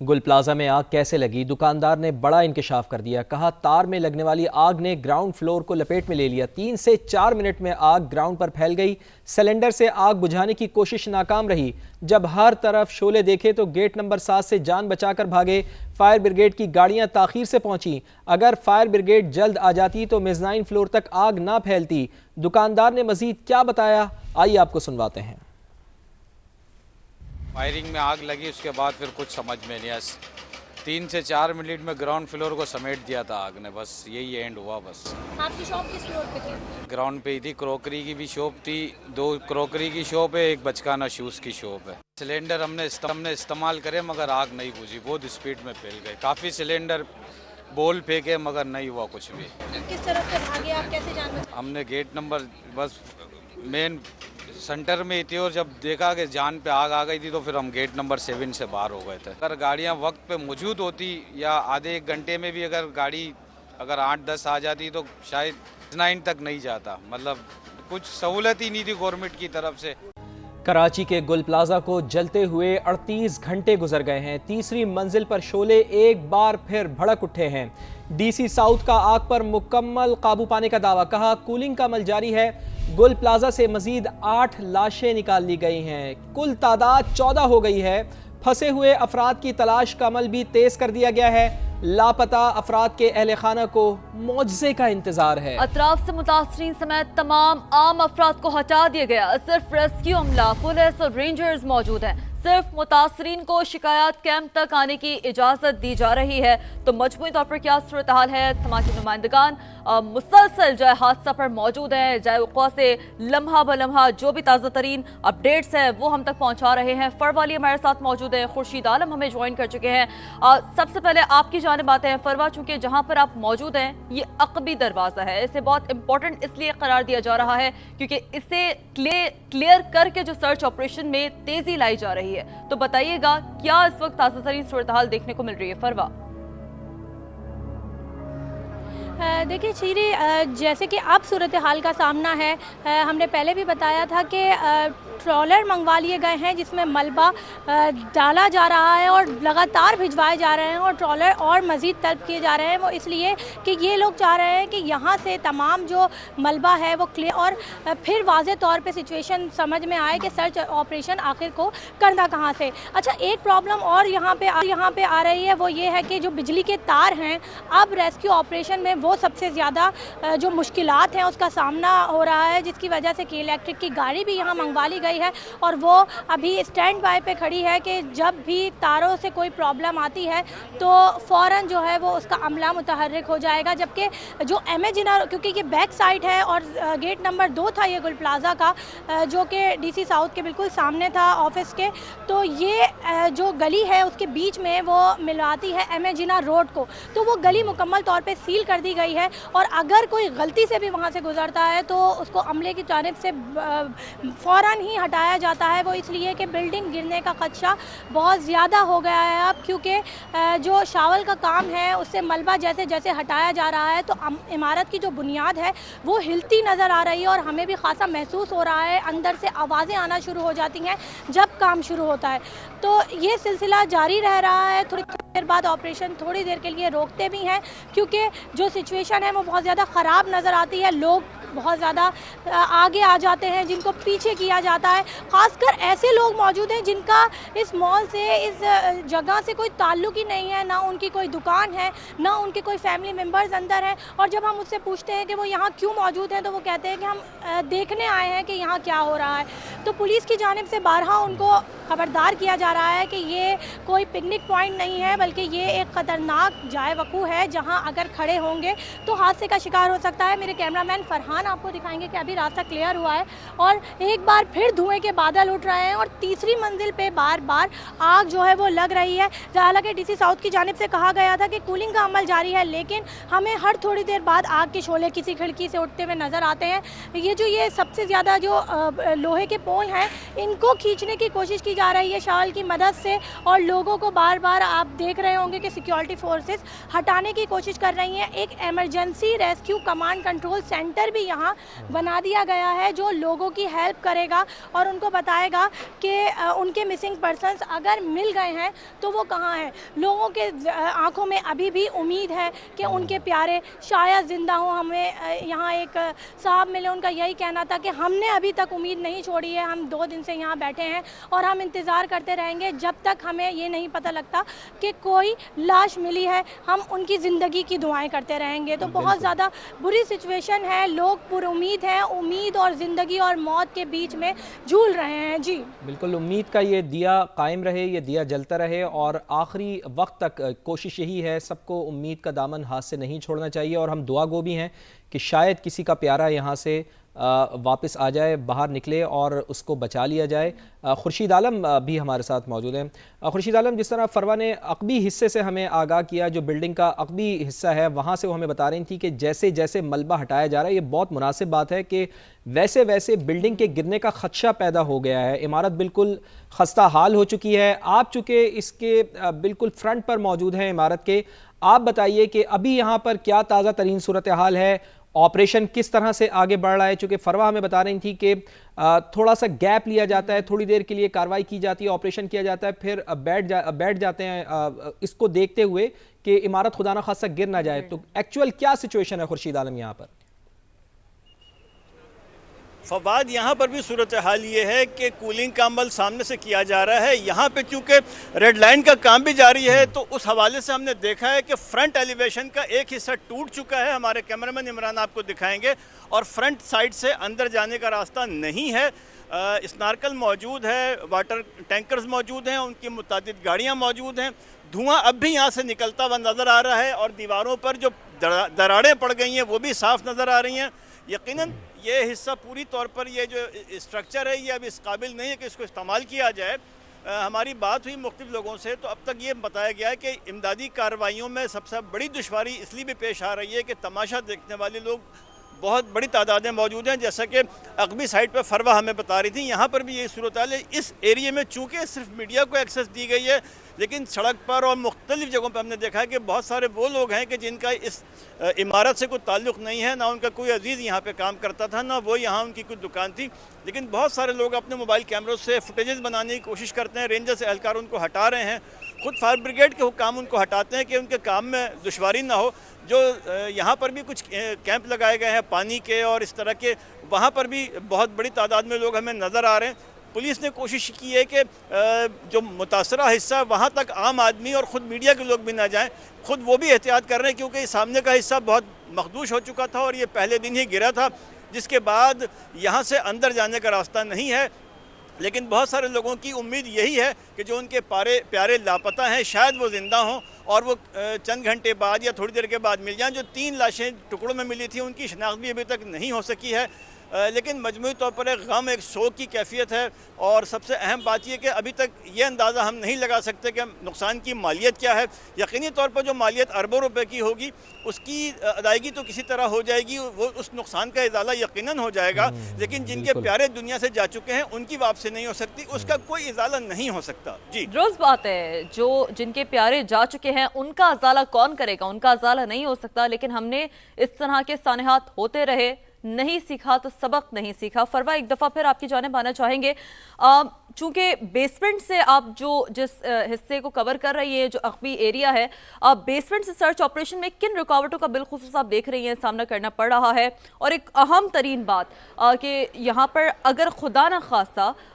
गुल प्लाजा में आग कैसे लगी? दुकानदार ने बड़ा इंकशाफ कर दिया। कहा तार में लगने वाली आग ने ग्राउंड फ्लोर को लपेट में ले लिया। 3 से 4 मिनट में आग ग्राउंड पर फैल गई। सिलेंडर से आग बुझाने की कोशिश नाकाम रही। जब हर तरफ शोले देखे तो गेट नंबर 7 से जान बचाकर भागे। फायर ब्रिगेड की गाड़ियां ताखीर से पहुंची। अगर फायर ब्रिगेड जल्द आ जाती तो मेज़नाइन फ्लोर तक आग ना फैलती। दुकानदार ने मजीद क्या बताया, आइए आपको सुनवाते हैं। फायरिंग में आग लगी, उसके बाद फिर कुछ समझ में नहीं आया। 3 से 4 मिनट में ग्राउंड फ्लोर को समेट दिया था आग ने, बस यही एंड हुआ। बस आपकी शॉप किस फ्लोर पे थी? ग्राउंड पे ही थी। क्रॉकरी की भी शॉप थी, 2 क्रॉकरी की शॉप है, एक बचकाना शूज़ की शॉप है। सिलेंडर हमने इस्तेमाल करे मगर आग नहीं बुझी, बहुत स्पीड में फैल गई। काफ़ी सिलेंडर बॉल फेंके मगर नहीं हुआ कुछ भी। किस तरफ से भागे आप, कैसे जान बचाई? हमने गेट नंबर बस मेन सेंटर में ही थी और जब देखा कि जान पे आग आ गई थी तो फिर हम गेट नंबर 7 से बाहर हो गए थे। अगर गाड़ियां वक्त पे मौजूद होती या आधे 1 घंटे में भी अगर गाड़ी 8-10 आ जाती तो शायद 9 तक नहीं जाता। मतलब कुछ सहूलत ही नहीं थी गवर्नमेंट की तरफ से। कराची के गुल प्लाजा को जलते हुए 38 घंटे गुजर गए हैं। तीसरी मंजिल पर शोले एक बार फिर भड़क उठे हैं। डीसी साउथ का आग पर मुकम्मल काबू पाने का दावा। कहा कूलिंग का अमल जारी है। गुल प्लाजा से मजीद 8 लाशें निकाल ली गई हैं। कुल तादाद 14 हो गई है। फंसे हुए अफराद की तलाश का अमल भी तेज कर दिया गया है। लापता अफराद के अहले खाना को मौजज़े का इंतजार है। अतराफ से मुतासरीन समेत तमाम आम अफराद को हटा दिया गया। सिर्फ रेस्क्यू अमला, पुलिस और रेंजर्स मौजूद हैं। सिर्फ मुतासरीन को शिकायत कैंप तक आने की इजाज़त दी जा रही है। तो मजमूई तौर पर क्या सूरत हाल है? समाजी नुमाइंदगान मुसलसल जो है हादसा पर मौजूद हैं। जाए वक़्वा से लम्हा ब लम्हा जो भी ताज़ा तरीन अपडेट्स हैं वो हम तक पहुँचा रहे हैं। फरवाली हमारे साथ मौजूद हैं, खुर्शीद आलम हमें ज्वाइन कर चुके हैं। सबसे पहले आपकी जानिब आते हैं फरवा, चूँकि जहाँ पर आप मौजूद हैं ये अक़बी दरवाज़ा है। इसे बहुत इंपॉर्टेंट इसलिए करार दिया जा रहा है क्योंकि इसे क्लियर करके जो सर्च ऑपरेशन में तेज़ी लाई जा रही है। तो बताइएगा क्या इस वक्त ताज़ा तरीन सूरत हाल देखने को मिल रही है फरवा? देखिए शीरी, जैसे कि अब सूरत हाल का सामना है, हमने पहले भी बताया था कि ट्रॉलर मंगवा लिए गए हैं जिसमें मलबा डाला जा रहा है और लगातार भिजवाए जा रहे हैं और ट्रॉलर और मज़ीद तलब किए जा रहे हैं। वो इसलिए कि ये लोग चाह रहे हैं कि यहाँ से तमाम जो मलबा है वो क्लियर और फिर वाज़े तौर पे सिचुएशन समझ में आए कि सर्च ऑपरेशन आखिर को करना कहाँ से। अच्छा, एक प्रॉब्लम और यहाँ पे आ रही है, वो ये है कि जो बिजली के तार हैं अब रेस्क्यू ऑपरेशन में वो सबसे ज़्यादा जो मुश्किलात हैं उसका सामना हो रहा है, जिसकी वजह से कि इलेक्ट्रिक की गाड़ी भी यहाँ मंगवा ली गई है और वो अभी स्टैंड बाय पे खड़ी है कि जब भी तारों से कोई प्रॉब्लम आती है तो फ़ौरन जो है वो उसका अमला मुतहर्रिक हो जाएगा। जबकि जो इमेजिनर, क्योंकि ये बैक साइड है और गेट नंबर 2 था ये गुल प्लाजा का, जो कि डीसी साउथ के बिल्कुल सामने था ऑफिस के, तो ये जो गली है उसके बीच में वो मिलाती है इमेजिनर रोड को, तो वो गली मुकम्मल तौर पर सील कर दी गई है और अगर कोई गलती से भी वहाँ से गुजरता है तो उसको अमले की जानिब से फ़ौरन ही हटाया जाता है। वो इसलिए कि बिल्डिंग गिरने का खदशा बहुत ज़्यादा हो गया है अब, क्योंकि जो शावल का काम है उससे मलबा जैसे जैसे हटाया जा रहा है तो इमारत की जो बुनियाद है वो हिलती नज़र आ रही है और हमें भी खासा महसूस हो रहा है। अंदर से आवाज़ें आना शुरू हो जाती हैं जब काम शुरू होता है। तो ये सिलसिला जारी रह रहा है। थोड़ी देर बाद ऑपरेशन थोड़ी देर के लिए रोकते भी हैं क्योंकि जो सिचुएशन है वो बहुत ज़्यादा ख़राब नज़र आती है। लोग बहुत ज़्यादा आगे आ जाते हैं जिनको पीछे किया जाता है। ख़ासकर ऐसे लोग मौजूद हैं जिनका इस मॉल से, इस जगह से कोई ताल्लुक़ ही नहीं है, ना उनकी कोई दुकान है, ना उनके कोई फैमिली मेम्बर्स अंदर हैं। और जब हम उससे पूछते हैं कि वो यहाँ क्यों मौजूद हैं तो वो कहते हैं कि हम देखने आए हैं कि यहाँ क्या हो रहा है। तो पुलिस की जानिब से बारहा उनको ख़बरदार किया जा रहा है कि ये कोई पिकनिक पॉइंट नहीं है बल्कि ये एक ख़तरनाक जाए वक़ू है जहाँ अगर खड़े होंगे तो हादसे का शिकार हो सकता है। मेरे कैमरामैन फरहान आपको दिखाएंगे कि अभी रास्ता क्लियर हुआ है और एक बार फिर धुएं के बादल उठ रहे हैं और तीसरी मंजिल पे बार बार आग जो है वो लग रही है। हालांकि डीसी साउथ की जानिब से कहा गया था कि कूलिंग का अमल जारी है, लेकिन हमें हर थोड़ी देर बाद आग के शोले किसी खिड़की से उठते हुए नज़र आते हैं। ये सबसे ज़्यादा जो लोहे के पोल हैं इनको खींचने की कोशिश की जा रही है शावल की मदद से और लोगों को बार बार आप देख रहे होंगे कि सिक्योरिटी फोर्सेस हटाने की कोशिश कर रही हैं। एक emergency rescue command control centre भी यहाँ बना दिया गया है, जो लोगों की हेल्प करेगा और उनको बताएगा कि उनके मिसिंग पर्सन्स अगर मिल गए हैं तो वो कहाँ हैं। लोगों के आंखों में अभी भी उम्मीद है कि उनके प्यारे शायद ज़िंदा हों। हमें यहाँ एक साहब मिले, उनका यही कहना था कि हमने अभी तक उम्मीद नहीं छोड़ी है, हम 2 दिन से यहाँ बैठे हैं और हम इंतज़ार करते रहेंगे जब तक हमें ये नहीं पता लगता कि कोई लाश मिली है। हम उनकी ज़िंदगी की दुआएं करते रहेंगे। तो बहुत ज़्यादा बुरी सिचुएशन है, लोग पुरुम्मीद हैं, उम्मीद और ज़िंदगी और मौत के बीच में झूल रहे हैं। जी बिल्कुल, उम्मीद का ये दिया कायम रहे, ये दिया जलता रहे और आखिरी वक्त तक कोशिश यही है, सबको उम्मीद का दामन हाथ से नहीं छोड़ना चाहिए। और हम दुआ गो भी हैं कि शायद किसी का प्यारा यहाँ से वापस आ जाए, बाहर निकले और उसको बचा लिया जाए। खुर्शीद आलम भी हमारे साथ मौजूद हैं। खुर्शीद आलम, जिस तरह फरवा ने अक़बी हिस्से से हमें आगाह किया, जो बिल्डिंग का अक़बी हिस्सा है वहाँ से वो हमें बता रही थी कि जैसे जैसे मलबा हटाया जा रहा है, ये बहुत मुनासिब बात है कि वैसे वैसे बिल्डिंग के गिरने का खदशा पैदा हो गया है। इमारत बिल्कुल खस्ता हाल हो चुकी है। आप चूँकि इसके बिल्कुल फ्रंट पर मौजूद हैं इमारत के, आप बताइए कि अभी यहाँ पर क्या ताज़ा तरीन सूरत हाल है, ऑपरेशन किस तरह से आगे बढ़ रहा है। चूँकि फरवा हमें बता रही थी कि थोड़ा सा गैप लिया जाता है, थोड़ी देर के लिए कार्रवाई की जाती है, ऑपरेशन किया जाता है, फिर बैठ जाते हैं इसको देखते हुए कि इमारत खुदा न खासा गिर ना जाए। तो एक्चुअल क्या सिचुएशन है खुर्शीद आलम यहाँ पर? फवाद, यहाँ पर भी सूरत हाल ये है कि कूलिंग का अमल सामने से किया जा रहा है। यहाँ पे चूँकि रेड लाइन का काम भी जारी है, तो उस हवाले से हमने देखा है कि फ्रंट एलिवेशन का एक हिस्सा टूट चुका है। हमारे कैमरामैन इमरान आपको दिखाएंगे। और फ्रंट साइड से अंदर जाने का रास्ता नहीं है। स्नार्कल मौजूद है, वाटर टैंकर्स मौजूद हैं, उनकी मुतादिद गाड़ियाँ मौजूद हैं। धुआं अब भी यहाँ से निकलता हुआ नज़र आ रहा है और दीवारों पर जो दरारें पड़ गई हैं वो भी साफ़ नज़र आ रही हैं। यकीनन ये हिस्सा पूरी तौर पर, ये जो स्ट्रक्चर है, ये अब इस काबिल नहीं है कि इसको इस्तेमाल किया जाए। हमारी बात हुई मुख्तलिफ लोगों से, तो अब तक ये बताया गया है कि इमदादी कार्रवाइयों में सबसे बड़ी दुश्वारी इसलिए भी पेश आ रही है कि तमाशा देखने वाले लोग बहुत बड़ी तादाद में मौजूद हैं। जैसा कि अक़बी साइड पर फरवा हमें बता रही थी, यहाँ पर भी यही सूरत हाल है। इस एरिए में चूँकि सिर्फ मीडिया को एक्सेस दी गई है, लेकिन सड़क पर और मुख्तलिफ जगहों पर हमने देखा है कि बहुत सारे वो लोग हैं कि जिनका इस इमारत से कोई ताल्लुक़ नहीं है, ना उनका कोई अजीज़ यहाँ पे काम करता था, ना वो यहाँ उनकी कोई दुकान थी। लेकिन बहुत सारे लोग अपने मोबाइल कैमरों से फुटेजेस बनाने की कोशिश करते हैं। रेंजर से एहलकार उनको हटा रहे हैं, खुद फायर ब्रिगेड के हुक्काम उनको हटाते हैं कि उनके काम में दुश्वारी ना हो। जो यहाँ पर भी कुछ कैंप लगाए गए हैं पानी के और इस तरह के, वहाँ पर भी बहुत बड़ी तादाद में लोग हमें नज़र आ रहे हैं। पुलिस ने कोशिश की है कि जो मुतासरा हिस्सा वहाँ तक आम आदमी और ख़ुद मीडिया के लोग भी ना जाएं। खुद वो भी एहतियात कर रहे हैं, क्योंकि सामने का हिस्सा बहुत मखदूश हो चुका था और ये पहले दिन ही गिरा था, जिसके बाद यहाँ से अंदर जाने का रास्ता नहीं है। लेकिन बहुत सारे लोगों की उम्मीद यही है कि जो उनके प्यारे लापता हैं, शायद वो ज़िंदा हों और वो चंद घंटे बाद या थोड़ी देर के बाद मिल जाएं। जो 3 लाशें टुकड़ों में मिली थी, उनकी शनाख्त भी अभी तक नहीं हो सकी है। लेकिन मजमूई तौर पर एक गम, एक शोक की कैफियत है। और सबसे अहम बात यह कि अभी तक ये अंदाज़ा हम नहीं लगा सकते कि नुकसान की मालियत क्या है। यकीनी तौर पर जो मालियत अरबों रुपए की होगी, उसकी अदायगी तो किसी तरह हो जाएगी, वो उस नुकसान का इजाला यकीनन हो जाएगा। लेकिन जिनके प्यारे दुनिया से जा चुके हैं, उनकी वापसी नहीं हो सकती, उसका कोई इजाला नहीं हो सकता। जी रोज़ बात है, जो जिनके प्यारे जा चुके हैं उनका इजाला कौन करेगा? उनका इजाला नहीं हो सकता। लेकिन हमने इस तरह के सानेहात होते रहे, नहीं सीखा तो सबक नहीं सीखा। फरवा, एक दफ़ा फिर आपकी जानिब आना चाहेंगे। चूँकि बेसमेंट से आप जिस हिस्से को कवर कर रही है, जो अक़बी एरिया है, बेसमेंट से सर्च ऑपरेशन में किन रुकावटों का बिलखुसूस आप देख रही हैं सामना करना पड़ रहा है? और एक अहम तरीन बात कि यहाँ पर अगर खुदा न खास्ता